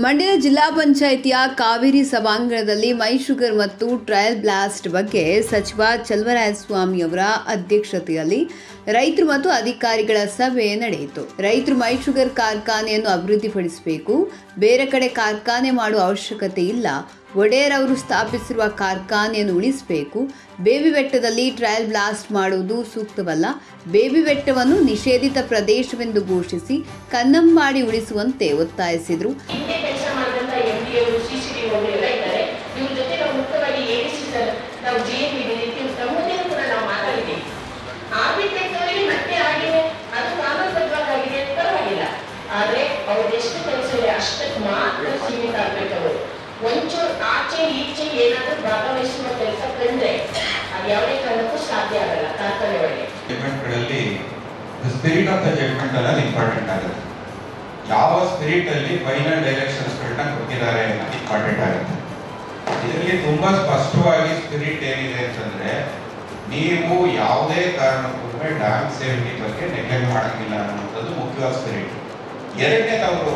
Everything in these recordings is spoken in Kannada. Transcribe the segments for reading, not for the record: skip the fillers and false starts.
ಮಂಡ್ಯ ಜಿಲ್ಲಾ ಪಂಚಾಯಿತಿಯ ಕಾವೇರಿ ಸಭಾಂಗಣದಲ್ಲಿ ಮೈ ಶುಗರ್ ಮತ್ತು ಟ್ರಯಲ್ ಬ್ಲಾಸ್ಟ್ ಬಗ್ಗೆ ಸಚಿವ ಚಲುವರಾಯಸ್ವಾಮಿ ಅವರ ಅಧ್ಯಕ್ಷತೆಯಲ್ಲಿ ರೈತರು ಮತ್ತು ಅಧಿಕಾರಿಗಳ ಸಭೆ ನಡೆಯಿತು. ರೈತರು ಮೈ ಶುಗರ್ ಕಾರ್ಖಾನೆಯನ್ನು ಅಭಿವೃದ್ಧಿಪಡಿಸಬೇಕು, ಬೇರೆ ಕಡೆ ಕಾರ್ಖಾನೆ ಮಾಡುವ ಅವಶ್ಯಕತೆ ಇಲ್ಲ, ಒಡೆಯರ್ ಅವರು ಸ್ಥಾಪಿಸಿರುವ ಕಾರ್ಖಾನೆಯನ್ನು ಉಳಿಸಬೇಕು, ಬೇಬಿ ಬೆಟ್ಟದಲ್ಲಿ ಟ್ರಯಲ್ ಬ್ಲಾಸ್ಟ್ ಮಾಡುವುದು ಸೂಕ್ತವಲ್ಲ, ಬೇಬಿ ಬೆಟ್ಟವನ್ನು ನಿಷೇಧಿತ ಪ್ರದೇಶವೆಂದು ಘೋಷಿಸಿ ಕನ್ನಂಬಾಡಿ ಉಳಿಸುವಂತೆ ಒತ್ತಾಯಿಸಿದರು. ಆದರೆ ಅವ್ರು ಎಷ್ಟು ಕೆಲಸ ಅಷ್ಟಕ್ಕೆ ಮಾತ್ರ ಸೀಮಿತ ಆಗ್ಬೇಕು. ಒಂಚೂರು ಆಚೆ ಈಚೆ ಏನಾದರೂ ಭಾಗವಹಿಸುವ ಕೆಲಸ ಕಂಡ್ರೆ ಅದು ಯಾವುದೇ ಕಾರಣಕ್ಕೂ ಸಾಧ್ಯ ಆಗಲ್ಲ. ಕಾರ್ಖಾನೆ ಒಳಗೆ ಜಡ್ಜ್ಮೆಂಟ್ಗಳಲ್ಲಿ ಸ್ಪಿರಿಟ್ ಆಫ್ ದ ಜಡ್ಜ್ಮೆಂಟ್ ಅನ್ನೋದು ಇಂಪಾರ್ಟೆಂಟ್ ಆಗುತ್ತೆ. ಯಾವ ಸ್ಪಿರಿಟ್ ಅಲ್ಲಿ ಫೈನಲ್ ಡೈರೆಕ್ಷನ್ಸ್ ಗಳನ್ನ ಕೊಟ್ಟಿದ್ದಾರೆ ಅನ್ನೋದು ಇಂಪಾರ್ಟೆಂಟ್ ಆಗುತ್ತೆ. ಇದರಲ್ಲಿ ತುಂಬಾ ಸ್ಪಷ್ಟವಾಗಿ ಸ್ಪಿರಿಟ್ ಏನಿದೆ ಅಂತಂದ್ರೆ, ನೀವು ಯಾವುದೇ ಕಾರಣಕ್ಕೂ ಡ್ಯಾಮ್ ಸೇಫ್ಟಿ ಬಗ್ಗೆ ನೆಗ್ಲೆಕ್ಟ್ ಮಾಡಂಗಿಲ್ಲ ಅನ್ನೋದು ಮುಖ್ಯವಾದ ಸ್ಪಿರಿಟ್. ಎರಡನೇದು, ಅವರು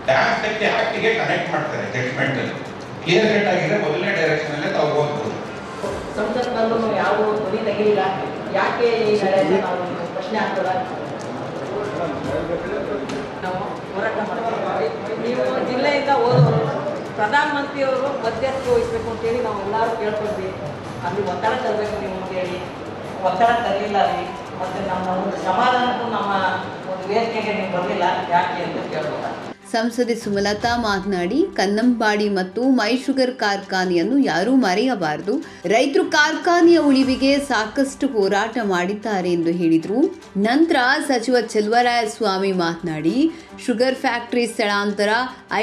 ಡ್ಯಾಮ್ ಸೇಫ್ಟಿ ಆಕ್ಟಿಗೆ ಕನೆಕ್ಟ್ ಮಾಡ್ತಾರೆ ಜಡ್ಜ್ಮೆಂಟ್ ಅಲ್ಲಿ. ಕ್ಲಿಯರ್ ಕಟ್ ಆಗಿದೆ, ಮೊದಲನೇ ಡೈರೆಕ್ಷನ್ ಅಲ್ಲೇ ತಾವು ಹೋಗ್ಬೋದು. ಸಂಸತ್ನಲ್ಲೂ ಯಾವ ಧ್ವನಿ ತೆಗಿಲಿಲ್ಲ, ಯಾಕೆ ಈ ನಡೆ ನಾವು ಪ್ರಶ್ನೆ ಆಗ್ತದ? ನಾವು ಹೋರಾಟ ಮಾಡ್ತೀವಿ. ನೀವು ಜಿಲ್ಲೆಯಿಂದ ಹೋದವರು ಪ್ರಧಾನಮಂತ್ರಿಯವರು ಮಧ್ಯಸ್ಥಿಕೆ ವಹಿಸಬೇಕು ಅಂತೇಳಿ ನಾವು ಎಲ್ಲರೂ ಕೇಳ್ಕೊಂಡ್ವಿ. ಅಲ್ಲಿ ಒತ್ತಡ ತರಬೇಕು ನೀವು ಅಂತೇಳಿ ಒತ್ತಡ ತರಲಿಲ್ಲ ಅಲ್ಲಿ. ಮತ್ತು ನಮ್ಮ ಒಂದು ಸಮಾಧಾನಕ್ಕೂ ನಮ್ಮ ಒಂದು ವೇದಿಕೆಗೆ ನೀವು ಬರಲಿಲ್ಲ, ಯಾಕೆ ಅಂತ ಕೇಳ್ಬೋದು. ಸಂಸದೆ ಸುಮಲತಾ ಮಾತನಾಡಿ, ಕನ್ನಂಬಾಡಿ ಮತ್ತು ಮೈ ಶುಗರ್ ಕಾರ್ಖಾನೆಯನ್ನು ಯಾರೂ ಮರೆಯಬಾರದು. ರೈತರು ಕಾರ್ಖಾನೆಯ ಉಳಿವಿಗೆ ಸಾಕಷ್ಟು ಹೋರಾಟ ಮಾಡಿದ್ದಾರೆ ಎಂದು ಹೇಳಿದರು. ನಂತರ ಸಚಿವ ಚಲುವರಾಯಸ್ವಾಮಿ ಮಾತನಾಡಿ, ಶುಗರ್ ಫ್ಯಾಕ್ಟರಿ ಸ್ಥಳಾಂತರ,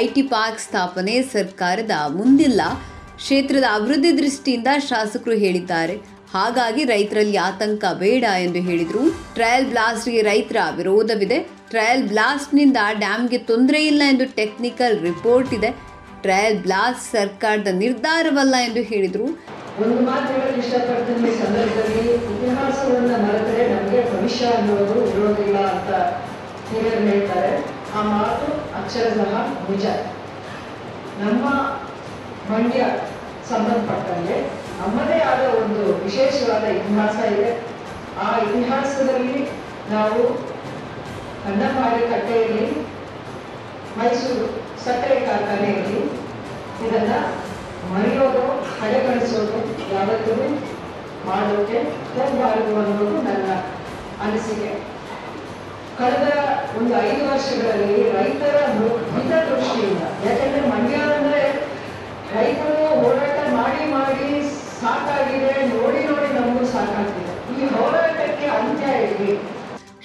ಐಟಿ ಪಾರ್ಕ್ ಸ್ಥಾಪನೆ ಸರ್ಕಾರದ ಮುಂದಿಲ್ಲ. ಕ್ಷೇತ್ರದ ಅಭಿವೃದ್ಧಿ ದೃಷ್ಟಿಯಿಂದ ಶಾಸಕರು ಹೇಳಿದ್ದಾರೆ, ಹಾಗಾಗಿ ರೈತರಲ್ಲಿ ಆತಂಕ ಬೇಡ ಎಂದು ಹೇಳಿದರು. ಟ್ರಯಲ್ ಬ್ಲಾಸ್ಟ್ಗೆ ರೈತರ ವಿರೋಧವಿದೆ. ಟ್ರಯಲ್ ಬ್ಲಾಸ್ಟ್ನಿಂದ ಡ್ಯಾಮ್ಗೆ ತೊಂದರೆ ಇಲ್ಲ ಎಂದು ಟೆಕ್ನಿಕಲ್ ರಿಪೋರ್ಟ್ ಇದೆ. ಟ್ರಯಲ್ ಬ್ಲಾಸ್ಟ್ ಸರ್ಕಾರದ ನಿರ್ಧಾರವಲ್ಲ ಎಂದು ಹೇಳಿದರು. ಒಂದು ಮಾತು ಹೇಳಲು ಇಷ್ಟಪಡ್ತೀನಿ, ಸಂದರ್ಭದಲ್ಲಿ ಇತಿಹಾಸವನ್ನು ಮರೆತರೆ ನಮಗೆ ಭವಿಷ್ಯ ಅನ್ನೋದು ಇರೋದಿಲ್ಲ ಅಂತ ಹಿರಿಯರು ಹೇಳ್ತಾರೆ. ಆ ಮಾತು ಅಕ್ಷರಶಃ ನಿಜ. ನಮ್ಮ ಮಂಡ್ಯ ಸಂಬಂಧಪಟ್ಟಂಗೆ ನಮ್ಮದೇ ಆದ ಒಂದು ವಿಶೇಷವಾದ ಇತಿಹಾಸ ಇದೆ. ಆ ಇತಿಹಾಸದಲ್ಲಿ ನಾವು ಕನ್ನಂಬಾಡಿ ಕಟ್ಟೆ ಇರಲಿ, ಮೈಸೂರು ಸಕ್ಕರೆ ಕಾರ್ಖಾನೆ ಇರಲಿ, ಇದನ್ನು ಮರೆಯೋದು, ಕಡೆಗಣಿಸೋದು ಯಾವತ್ತೂ ಮಾಡೋಕ್ಕೆ ಹೋಗಬಾರದು ಅನ್ನೋದು ನನ್ನ ಅನಿಸಿಕೆ. ಕಳೆದ ಒಂದು 5 ವರ್ಷಗಳಲ್ಲಿ ರೈತರ ಹಿತದೃಷ್ಟಿಯಿಂದ, ಯಾಕಂದರೆ ಮಂಡ್ಯ ಅಂದರೆ ರೈತರು ಹೋರಾಟ ಮಾಡಿ ಮಾಡಿ ಸಾಕಾಗಿದೆ, ನೋಡಿ ನೋಡಿ ನಮಗೂ ಸಾಕಾಗಿದೆ. ಈ ಹೋರಾಟಕ್ಕೆ ಅಂತ್ಯ ಇರಲಿ.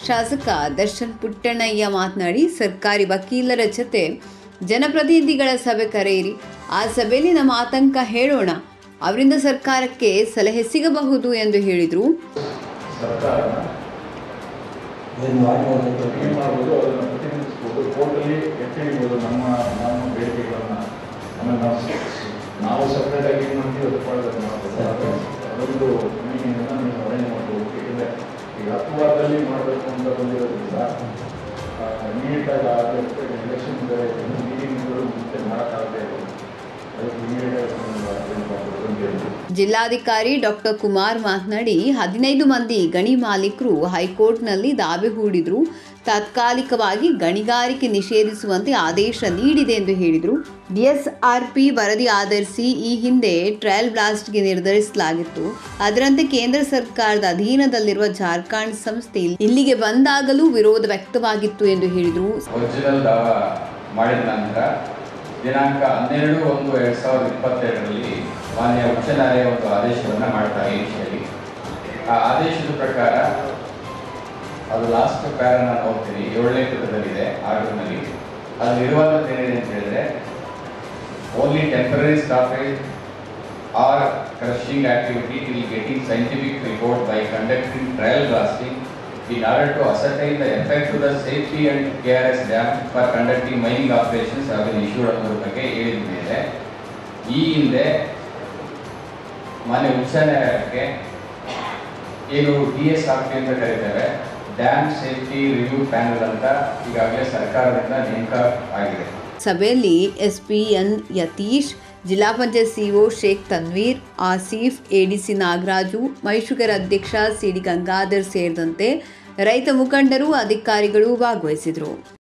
ಶಾಸಕ ದರ್ಶನ್ ಪುಟ್ಟಣ್ಣಯ್ಯ ಮಾತನಾಡಿ, ಸರ್ಕಾರಿ ವಕೀಲರ ಜೊತೆ ಜನಪ್ರತಿನಿಧಿಗಳ ಸಭೆ ಕರೆಯಿರಿ, ಆ ಸಭೆಯಲ್ಲಿ ನಮ್ಮ ಆತಂಕ ಹೇಳೋಣ, ಅವರಿಂದ ಸರ್ಕಾರಕ್ಕೆ ಸಲಹೆ ಸಿಗಬಹುದು ಎಂದು ಹೇಳಿದರು. ನಾವು ಸಪ್ರೇಟ್ ಆಗಿ ಏನು ಮಾಡ್ತೀವಿ ಅದು ಅದೊಂದು ಮೀಟಿಂಗ್ ನೀವು ಅರೇಂಜ್ ಮಾಡಬೇಕು. ಏಕೆಂದರೆ ಈಗ 10 ವಾರದಲ್ಲಿ ಮಾಡಬೇಕು ಅಂತ ಬಂದಿರೋದ್ರಿಂದ ಇಮಿಡಿಯೇಟಾಗಿ ಆಗಬೇಕು. ಎಲೆಕ್ಷನ್ ಮೀಟಿಂಗ್ಗಳು ಮುಂಚೆ ಮಾಡೋಕ್ಕಾಗದೇ ಇದೆ, ಅದಕ್ಕೆ ಇಮಿಡಿಯೇಟಾಗಿ ಜಿಲ್ಲಾಧಿಕಾರಿ ಡಾಕ್ಟರ್ ಕುಮಾರ್ ಮಾತನಾಡಿ, 15 ಮಂದಿ ಗಣಿ ಮಾಲೀಕರು ಹೈಕೋರ್ಟ್ನಲ್ಲಿ ದಾವೆ ಹೂಡಿದ್ರು. ತಾತ್ಕಾಲಿಕವಾಗಿ ಗಣಿಗಾರಿಕೆ ನಿಷೇಧಿಸುವಂತೆ ಆದೇಶ ನೀಡಿದೆ ಎಂದು ಹೇಳಿದರು. DSRP ವರದಿ ಆಧರಿಸಿ ಈ ಹಿಂದೆ ಟ್ರಯಲ್ ಬ್ಲಾಸ್ಟ್ಗೆ ನಿರ್ಧರಿಸಲಾಗಿತ್ತು. ಅದರಂತೆ ಕೇಂದ್ರ ಸರ್ಕಾರದ ಅಧೀನದಲ್ಲಿರುವ ಜಾರ್ಖಂಡ್ ಸಂಸ್ಥೆ ಇಲ್ಲಿಗೆ ಬಂದಾಗಲೂ ವಿರೋಧ ವ್ಯಕ್ತವಾಗಿತ್ತು ಎಂದು ಹೇಳಿದರು. ಒರಿಜಿನಲ್ ದಾವಾ ಮಾಡಿದ ನಂತರ ದಿನಾಂಕ 12/1/2022ರಲ್ಲಿ ಮಾನ್ಯ ಉಚ್ಚ ನ್ಯಾಯಾಲಯ ಒಂದು ಆದೇಶವನ್ನು ಮಾಡ್ತಾರೆ. ಈ ವಿಷಯದಲ್ಲಿ ಆ ಆದೇಶದ ಪ್ರಕಾರ, ಅದು ಲಾಸ್ಟ್ ಪ್ಯಾರ ನಾನು ನೋಡ್ತೀನಿ, 7ನೇ ಪುಟದಲ್ಲಿದೆ ಆರ್ಡರ್ನಲ್ಲಿ. ಅದು ಇರುವಂಥದ್ದು ಏನಿದೆ ಅಂತ ಹೇಳಿದ್ರೆ, only temporary stoppage or crushing activity till getting scientific report by conducting trial blasting in order to ascertain the effect to the safety and KRS dam for conducting mining operations have been issued ಅನ್ನೋದ್ರ ಬಗ್ಗೆ ಹೇಳಿದ ಮೇಲೆ, ಈ ಹಿಂದೆ ಮಾನ್ಯ ಉಚ್ಚ ನ್ಯಾಯಾಲಯಕ್ಕೆ ಏನು DSRP ಅಂತ ಕರೀತಾರೆ, ಡ್ಯಾಮ್ ಸೇಫ್ಟಿ ರಿವ್ಯೂ ಪ್ಯಾನಲ್ ಅಂತ ಈಗಾಗಲೇ ಸರ್ಕಾರದಿಂದ ನೇಮಕ ಆಗಿದೆ. ಸಭೆಯಲ್ಲಿ ಎಸ್ಪಿ ಎನ್ ಯತೀಶ್, ಜಿಲ್ಲಾ ಪಂಚಾಯತ್ ಸಿಇಒ ಶೇಖ್ ತನ್ವೀರ್, ಆಸೀಫ್, ಎಡಿಸಿ ನಾಗರಾಜು, ಮೈಶುಗರ್ ಅಧ್ಯಕ್ಷ ಸಿಡಿ ಗಂಗಾಧರ್ ಸೇರಿದಂತೆ ರೈತ ಮುಖಂಡರು, ಅಧಿಕಾರಿಗಳು ಭಾಗವಹಿಸಿದರು.